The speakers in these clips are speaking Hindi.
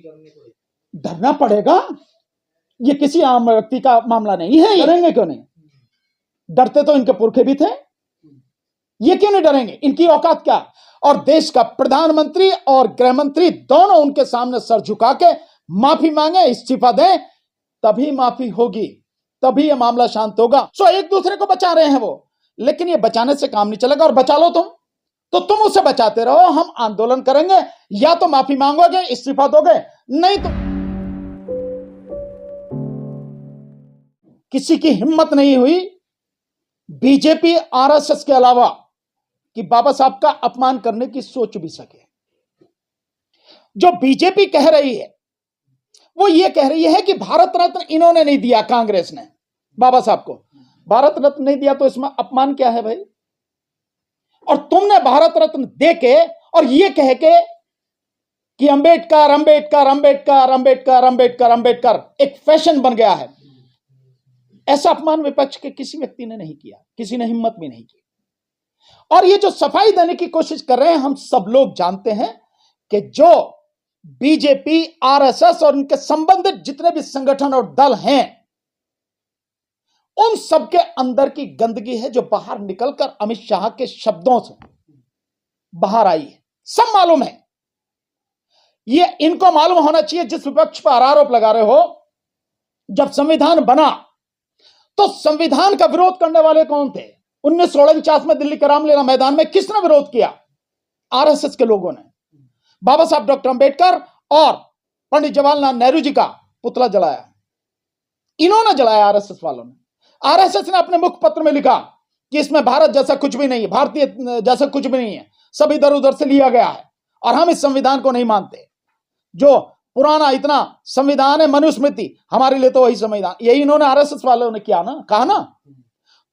डरना पड़ेगा। ये किसी आम व्यक्ति का मामला नहीं है। डरेंगे क्यों नहीं? डरते तो इनके पुरखे भी थे। ये क्यों नहीं डरेंगे? इनकी औकात क्या? और देश का प्रधानमंत्री और गृह मंत्री दोनों उनके सामने सर झुका के माफी मांगे, इस्तीफा दें, तभी माफी होगी, तभी यह मामला शांत होगा। सो एक दूसरे को बचा रहे हैं वो, लेकिन ये बचाने से काम नहीं चलेगा। और बचा लो तुम, तो तुम उसे बचाते रहो, हम आंदोलन करेंगे, या तो माफी मांगोगे, इस्तीफा दोगे, नहीं तो किसी की हिम्मत नहीं हुई बीजेपी आरएसएस के अलावा कि बाबा साहब का अपमान करने की सोच भी सके। जो बीजेपी कह रही है वो ये कह रही है कि भारत रत्न इन्होंने नहीं दिया, कांग्रेस ने बाबा साहब को भारत रत्न नहीं दिया, तो इसमें अपमान क्या है भाई? और तुमने भारत रत्न देके और ये कह के कि अंबेडकर अंबेडकर अंबेडकर अंबेडकर अंबेडकर अंबेडकर एक फैशन बन गया है। ऐसा अपमान विपक्ष के किसी व्यक्ति ने नहीं किया, किसी ने हिम्मत भी नहीं की। और ये जो सफाई देने की कोशिश कर रहे हैं, हम सब लोग जानते हैं कि जो बीजेपी, आरएसएस और उनके संबंधित जितने भी संगठन और दल हैं, उन सबके अंदर की गंदगी है जो बाहर निकलकर अमित शाह के शब्दों से बाहर आई है। सब मालूम है। ये इनको मालूम होना चाहिए। जिस विपक्ष पर आरोप लगा रहे हो, जब संविधान बना तो संविधान का विरोध करने वाले कौन थे? 1949 में दिल्ली के रामलीला मैदान में किसने विरोध किया? आरएसएस के लोगों ने। बाबा साहब डॉक्टर अंबेडकर और पंडित जवाहरलाल नेहरू जी का पुतला जलाया, इन्होंने जलाया, आरएसएस वालों ने। आरएसएस ने अपने मुखपत्र में लिखा कि इसमें भारत जैसा कुछ भी नहीं है, भारतीय जैसा कुछ भी नहीं है, सब इधर उधर से लिया गया है और हम इस संविधान को नहीं मानते। जो पुराना इतना संविधान है, मनुस्मृति, हमारे लिए तो वही संविधान। यही इन्होंने आरएसएस वालों ने किया ना, कहा ना।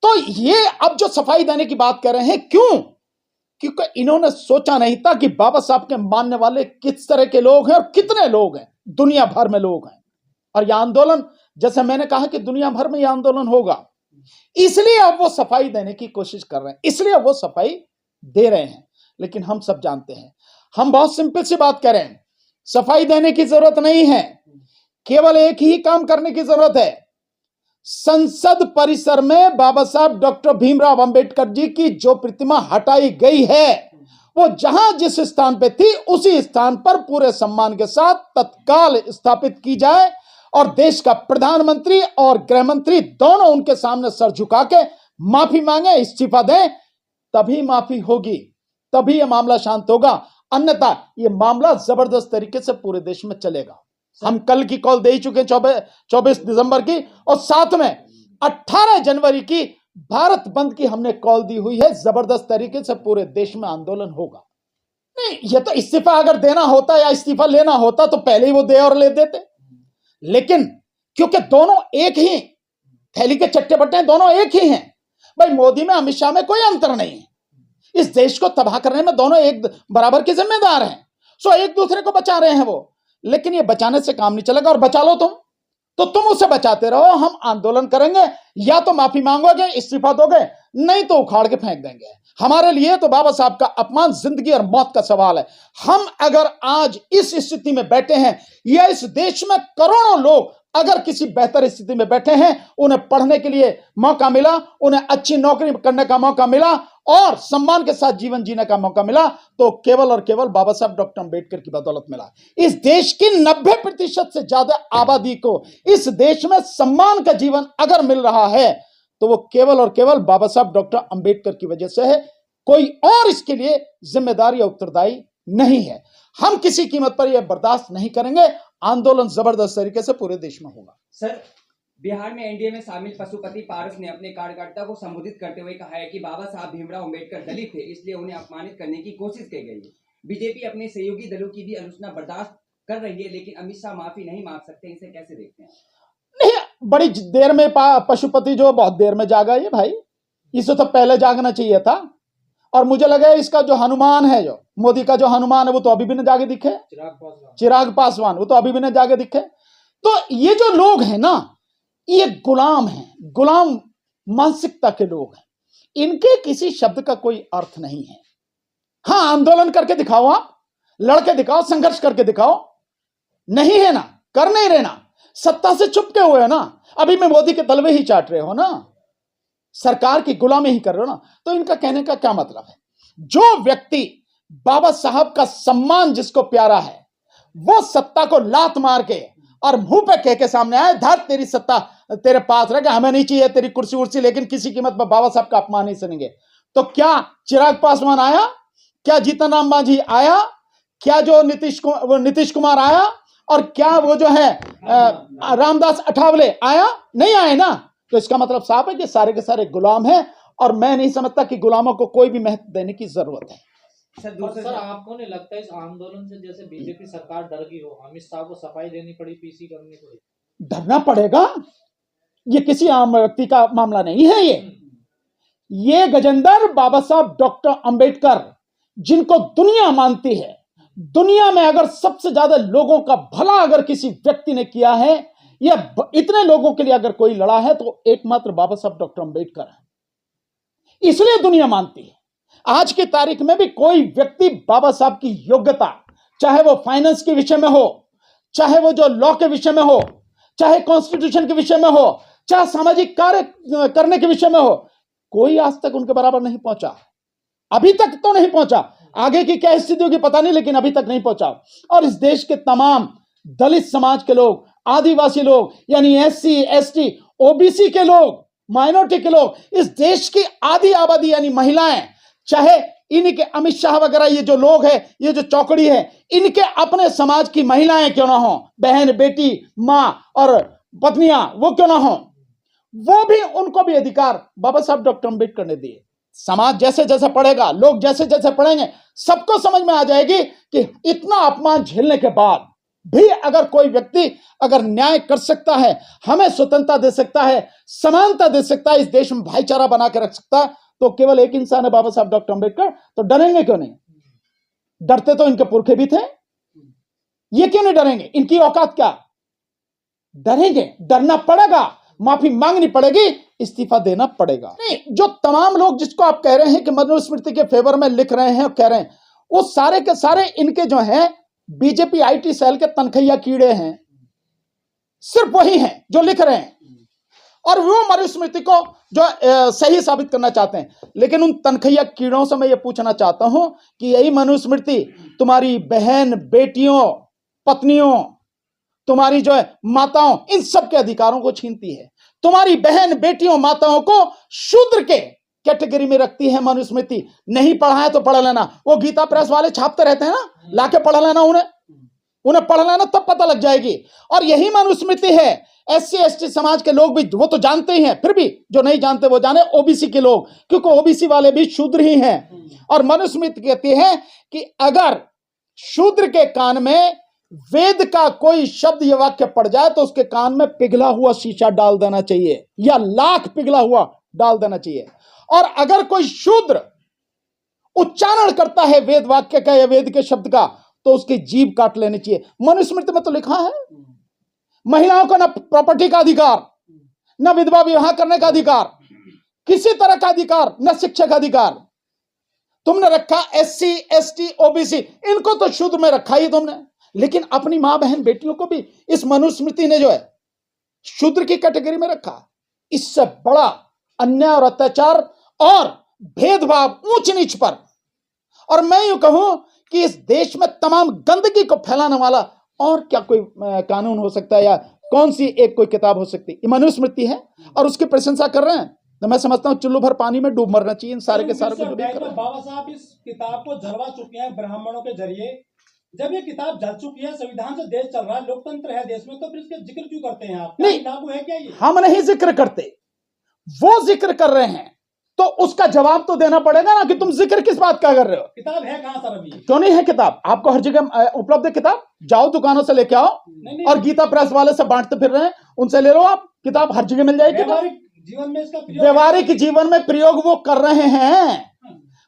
तो ये अब जो सफाई देने की बात कर रहे हैं, क्यों? क्योंकि इन्होंने सोचा नहीं था कि बाबा साहब के मानने वाले किस तरह के लोग हैं और कितने लोग हैं, दुनिया भर में लोग हैं। और यह आंदोलन, जैसे मैंने कहा कि दुनिया भर में यह आंदोलन होगा, इसलिए अब वो सफाई देने की कोशिश कर रहे हैं, इसलिए अब वो सफाई दे रहे हैं। लेकिन हम सब जानते हैं, हम बहुत सिंपल सी बात करें, सफाई देने की जरूरत नहीं है, केवल एक ही काम करने की जरूरत है। संसद परिसर में बाबा साहब डॉक्टर भीमराव अंबेडकर जी की जो प्रतिमा हटाई गई है, वो जहां जिस स्थान पे थी उसी स्थान पर पूरे सम्मान के साथ तत्काल स्थापित की जाए और देश का प्रधानमंत्री और गृह मंत्री दोनों उनके सामने सर झुका के माफी मांगे, इस्तीफा दें, तभी माफी होगी, तभी यह मामला शांत होगा। अन्यथा यह मामला जबरदस्त तरीके से पूरे देश में चलेगा। हम कल की कॉल दे ही चुके 24 दिसंबर की, और साथ में 18 जनवरी की भारत बंद की हमने कॉल दी हुई है। जबरदस्त तरीके से पूरे देश में आंदोलन होगा। नहीं, ये तो इस्तीफा अगर देना होता या इस्तीफा लेना होता तो पहले ही वो दे और ले देते, लेकिन क्योंकि दोनों एक ही थैली के चट्टे बट्टे, दोनों एक ही हैं भाई। मोदी में, अमित शाह में कोई अंतर नहीं है। इस देश को तबाह करने में दोनों एक बराबर के जिम्मेदार हैं। सो एक दूसरे को बचा रहे हैं वो, लेकिन ये बचाने से काम नहीं चलेगा। और बचा लो तुम, तो तुम उसे बचाते रहो, हम आंदोलन करेंगे, या तो माफी मांगोगे, इस्तीफा दोगे, नहीं तो उखाड़ के फेंक देंगे। हमारे लिए तो बाबा साहब का अपमान जिंदगी और मौत का सवाल है। हम अगर आज इस स्थिति में बैठे हैं, या इस देश में करोड़ों लोग अगर किसी बेहतर स्थिति में बैठे हैं, उन्हें पढ़ने के लिए मौका मिला, उन्हें अच्छी नौकरी करने का मौका मिला और सम्मान के साथ जीवन जीने का मौका मिला, तो केवल और केवल बाबा साहब डॉक्टर अंबेडकर की बदौलत मिला। इस देश की 90% से ज्यादा आबादी को इस देश में सम्मान का जीवन अगर मिल रहा है, तो वो केवल और केवल बाबा साहब डॉक्टर अंबेडकर की वजह से है। कोई और इसके लिए जिम्मेदार या उत्तरदायी नहीं है। हम किसी कीमत पर यह बर्दाश्त नहीं करेंगे। आंदोलन जबरदस्त तरीके से पूरे देश में होगा। सर, बिहार में एनडीए में शामिल पशुपति पारस ने अपने कार्यकर्ता को संबोधित करते हुए कहा है कि बाबा साहब भीमराव अंबेडकर दलित थे, इसलिए उन्हें अपमानित करने की कोशिश की गई है। बीजेपी अपने सहयोगी दलों की भी आलोचना बर्दाश्त कर रही है, लेकिन अमित शाह माफी नहीं मांग सकते, इसे कैसे देखते हैं? नहीं, बड़ी देर में पशुपति जो बहुत देर में जागा ये भाई, इसे तो पहले जागना चाहिए था। और मुझे लगा इसका जो हनुमान है, जो मोदी का जो हनुमान है, वो तो अभी भी न जाके दिखे। चिराग पासवान, वो तो अभी भी न जाके दिखे। तो ये जो लोग हैं ना, ये गुलाम हैं, गुलाम मानसिकता के लोग हैं। इनके किसी शब्द का कोई अर्थ नहीं है। हाँ, आंदोलन करके दिखाओ, आप लड़के दिखाओ, संघर्ष करके दिखाओ, नहीं है ना, कर नहीं रहे ना, सत्ता से चुपके हुए हो ना, अभी मैं मोदी के तलवे ही चाट रहे हो ना, सरकार की गुलामी ही कर रहे हो ना। तो इनका कहने का क्या मतलब है? जो व्यक्ति बाबा साहब का सम्मान जिसको प्यारा है, वो सत्ता को लात मार के और मुंह पे कह के सामने आए, धर तेरी सत्ता तेरे पास रह गया, हमें नहीं चाहिए तेरी कुर्सी उर्सी, लेकिन किसी कीमत पर बाबा साहब का अपमान नहीं सुनेंगे। तो क्या चिराग पासवान आया? क्या जीतन राम मांझी आया? क्या जो नीतीश कुमार आया? और क्या वो जो है रामदास अठावले आया? नहीं आए ना। तो इसका मतलब साफ है कि सारे के सारे गुलाम हैं, और मैं नहीं समझता कि गुलामों को कोई भी महत्व देने की जरूरत है। सर आपको नहीं लगता इस आंदोलन से जैसे बीजेपी सरकार डर गई हो, अमित शाह को सफाई देनी पड़ी, पीसी करनी पड़ी? डरना पड़ेगा, ये किसी आम व्यक्ति का मामला नहीं है। ये गजेंद्र बाबा साहब डॉक्टर अंबेडकर, जिनको दुनिया मानती है, दुनिया में अगर सबसे ज्यादा लोगों का भला अगर किसी व्यक्ति ने किया है, या इतने लोगों के लिए अगर कोई लड़ा है, तो एकमात्र बाबा साहब डॉक्टर अंबेडकर है। इसलिए दुनिया मानती है। आज की तारीख में भी कोई व्यक्ति बाबा साहब की योग्यता, चाहे वो फाइनेंस के विषय में हो, चाहे वो जो लॉ के विषय में हो, चाहे कॉन्स्टिट्यूशन के विषय में हो, चाहे सामाजिक कार्य करने के विषय में हो, कोई आज तक उनके बराबर नहीं पहुंचा। अभी तक तो नहीं पहुंचा, आगे की क्या स्थिति होगी पता नहीं, लेकिन अभी तक नहीं पहुंचा। और इस देश के तमाम दलित समाज के लोग, आदिवासी लोग, यानी SC ST OBC के लोग, माइनॉरिटी के लोग, इस देश की आधी आबादी यानी महिलाएं, चाहे इनके अमित शाह वगैरह ये जो लोग हैं, ये जो चौकड़ी है, इनके अपने समाज की महिलाएं क्यों ना हो, बहन बेटी मां और पत्नियां वो क्यों ना हो, वो भी, उनको भी अधिकार बाबा साहब डॉक्टर अंबेडकर ने दिए। समाज जैसे जैसे पढ़ेगा, लोग जैसे जैसे पढ़ेंगे, सबको समझ में आ जाएगी कि इतना अपमान झेलने के बाद भी अगर कोई व्यक्ति अगर न्याय कर सकता है, हमें स्वतंत्रता दे सकता है, समानता दे सकता है, इस देश में भाईचारा बना के रख सकता है, तो केवल एक इंसान है बाबा साहब डॉक्टर अंबेडकर। तो डरेंगे क्यों नहीं? डरते तो इनके पुरखे भी थे, ये क्यों नहीं डरेंगे? इनकी औकात क्या? डरेंगे, डरना पड़ेगा, माफी मांगनी पड़ेगी, इस्तीफा देना पड़ेगा। नहीं, जो तमाम लोग जिसको आप कह रहे हैं कि मनुस्मृति के फेवर में लिख रहे हैं और कह रहे हैं, वो सारे के सारे इनके जो हैं बीजेपी IT सेल के तनखैया कीड़े हैं, सिर्फ वही हैं जो लिख रहे हैं, और वो मनुस्मृति को जो सही साबित करना चाहते हैं। लेकिन उन तनखैया कीड़ों से मैं ये पूछना चाहता हूं कि यही मनुस्मृति तुम्हारी बहन बेटियों पत्नियों, तुम्हारी जो है माताओं, इन सब के अधिकारों को छीनती है। तुम्हारी बहन बेटियों माताओं को शूद्र के कैटेगरी में रखती है मनुस्मृति। नहीं पढ़ा है तो पढ़ लेना, वो गीता प्रेस वाले छापते रहते हैं ना, लाके पढ़ लेना, उन्हें पढ़ लेना, तब पता लग जाएगी। और यही मनुस्मृति है, SC ST समाज के लोग भी वो तो जानते ही हैं, फिर भी जो नहीं जानते वो जाने, OBC के लोग, क्योंकि OBC वाले भी शूद्र ही हैं। और मनुस्मृति कहती है कि अगर शूद्र के कान में वेद का कोई शब्द या वाक्य पड़ जाए तो उसके कान में पिघला हुआ शीशा डाल देना चाहिए, या लाख पिघला हुआ डाल देना चाहिए। और अगर कोई शूद्र उच्चारण करता है वेद वाक्य का या वेद के शब्द का, तो उसकी जीभ काट लेनी चाहिए। मनुस्मृति में तो लिखा है, महिलाओं का न प्रॉपर्टी का अधिकार, न विधवा विवाह करने का अधिकार, किसी तरह का अधिकार, न शिक्षा का अधिकार। तुमने रखा SC ST OBC, इनको तो शूद्र में रखा ही तुमने, लेकिन अपनी मां बहन बेटियों को भी इस मनुस्मृति ने जो है शूद्र की कैटेगरी में रखा। इससे बड़ा अन्याय और अत्याचार और भेदभाव, ऊंच नीच पर, और मैं यूं कहूं कि इस देश में तमाम गंदगी को फैलाने वाला और क्या कोई कानून हो सकता है, या कौन सी एक कोई किताब हो सकती है? मनुस्मृति है, और उसकी प्रशंसा कर रहे हैं। तो मैं समझता हूं चुल्लू भर पानी में डूब मरना चाहिए इन सारे के सारे को। बाबा साहब इस किताब को जलवा चुके हैं ब्राह्मणों के जरिए। जब ये किताब जल चुकी है, संविधान से देश चल रहा है, लोकतंत्र है देश में, तो फिर इसका जिक्र क्यों करते हैं आप? नहीं, लागू है क्या ये? हम नहीं जिक्र करते, वो जिक्र कर रहे हैं, तो उसका जवाब तो देना पड़ेगा ना कि तुम जिक्र किस बात का कर रहे हो। किताब है कहां सर? अभी क्यों नहीं है किताब? आपको हर जगह उपलब्ध है किताब, जाओ दुकानों से लेके आओ। नहीं। और गीता प्रेस वाले से बांटते फिर रहे हैं, उनसे ले लो आप किताब, हर जगह मिल जाएगी। व्यावहारिक जीवन में इसका प्रयोग, व्यवहारिक जीवन में प्रयोग वो कर रहे हैं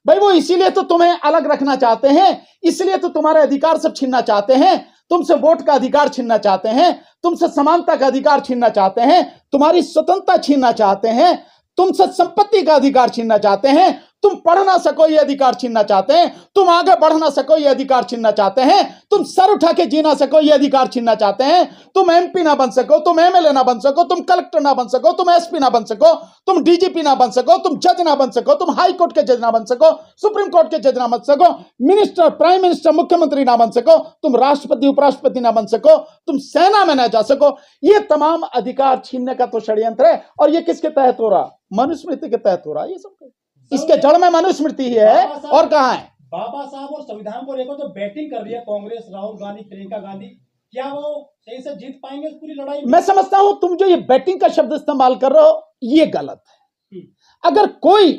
भाई, वो इसीलिए तो तुम्हें अलग रखना चाहते हैं, इसलिए तो तुम्हारे अधिकार सब छीनना चाहते हैं, तुमसे वोट का अधिकार छीनना चाहते हैं, तुमसे समानता का अधिकार छीनना चाहते हैं, तुम्हारी स्वतंत्रता छीनना चाहते हैं, तुमसे संपत्ति का अधिकार छीनना चाहते हैं, तुम पढ़ ना सको ये अधिकार छीनना चाहते हैं, तुम आगे बढ़ ना सको ये अधिकार छीनना चाहते हैं, तुम सर उठा के जी ना सको ये अधिकार छीनना चाहते हैं, तुम एमपी ना बन सको, तुम एमएलए ना बन सको, तुम कलेक्टर ना बन सको, तुम एसपी ना बन सको, तुम डीजीपी ना बन सको, तुम जज ना बन सको, तुम हाई कोर्ट के जज ना बन सको, सुप्रीम कोर्ट के जज ना बन सको, मिनिस्टर, प्राइम मिनिस्टर, मुख्यमंत्री ना बन सको, तुम राष्ट्रपति, उपराष्ट्रपति ना बन सको, तुम सेना में ना जा सको। ये तमाम अधिकार छीनने का तो षड्यंत्र है। और ये किसके तहत हो रहा? मनुस्मृति के तहत हो रहा है ये सब। इसके जड़ में मनुस्मृति ही है और कहां है? बाबा साहब और संविधान को लेकर जो बैटिंग कर रही है कांग्रेस, राहुल गांधी, प्रियंका गांधी, क्या वो सही से जीत पाएंगे इस पूरी लड़ाई में? मैं समझता हूं तुम जो ये बैटिंग का शब्द इस्तेमाल कर रहे हो ये गलत है। अगर कोई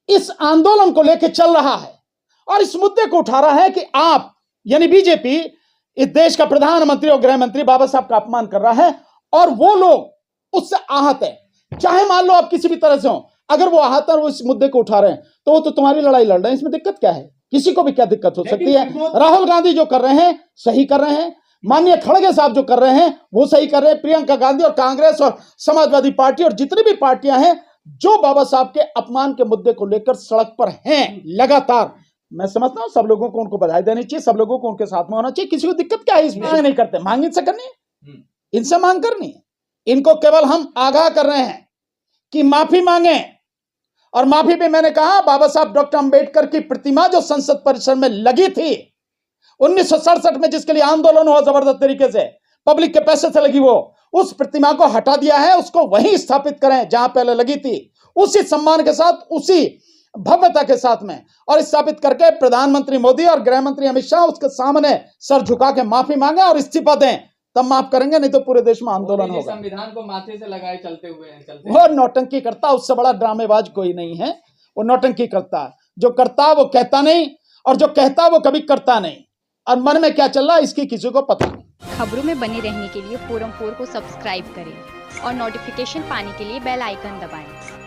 इस आंदोलन को लेकर चल रहा है और इस मुद्दे को उठा रहा है कि आप यानी बीजेपी इस देश का प्रधानमंत्री और गृह मंत्री बाबा साहब का अपमान कर रहा है और वो लोग उससे आहत है, चाहे मान लो आप किसी भी तरह से हो, अगर वो आहत और वो इस मुद्दे को उठा रहे हैं तो वो तो तुम्हारी लड़ाई लड़ रहे हैं, इसमें दिक्कत क्या है? किसी को भी क्या दिक्कत हो सकती है? राहुल गांधी जो कर रहे हैं सही कर रहे हैं, माननीय खड़गे साहब जो कर रहे हैं वो सही कर रहे हैं, प्रियंका गांधी और कांग्रेस और समाजवादी पार्टी और जितनी भी पार्टियां हैं जो बाबा साहब के अपमान के मुद्दे को लेकर सड़क पर हैं लगातार, मैं समझता हूं सब लोगों को उनको बधाई देनी चाहिए, सब लोगों को उनके साथ में होना चाहिए। किसी को दिक्कत क्या है इसमें? नहीं करते, मांग इनसे करनी है, इनसे मांग करनी है। इनको केवल हम आगाह कर रहे हैं कि माफी मांगे। और माफी भी मैंने कहा, बाबा साहब डॉक्टर अंबेडकर की प्रतिमा जो संसद परिसर में लगी थी 1967 में, जिसके लिए आंदोलन हुआ जबरदस्त तरीके से, पब्लिक के पैसे से लगी, वो उस प्रतिमा को हटा दिया है, उसको वहीं स्थापित करें जहां पहले लगी थी, उसी सम्मान के साथ, उसी भव्यता के साथ में, और स्थापित करके प्रधानमंत्री मोदी और गृह मंत्री अमित शाह उसके सामने सर झुका के माफी मांगे और इस्तीफा दें, तब माफ करेंगे, नहीं तो पूरे देश में आंदोलन होगा। संविधान को माथे से लगाए चलते हुए वो नौटंकी करता, उससे बड़ा ड्रामेबाज कोई नहीं है। वो नौटंकी करता है, जो करता वो कहता नहीं, और जो कहता वो कभी करता नहीं, और मन में क्या चल रहा है इसकी किसी को पता नहीं। खबरों में बने रहने के लिए फोरम 4 को सब्सक्राइब करें और नोटिफिकेशन पाने के लिए बेल आइकन दबाएं।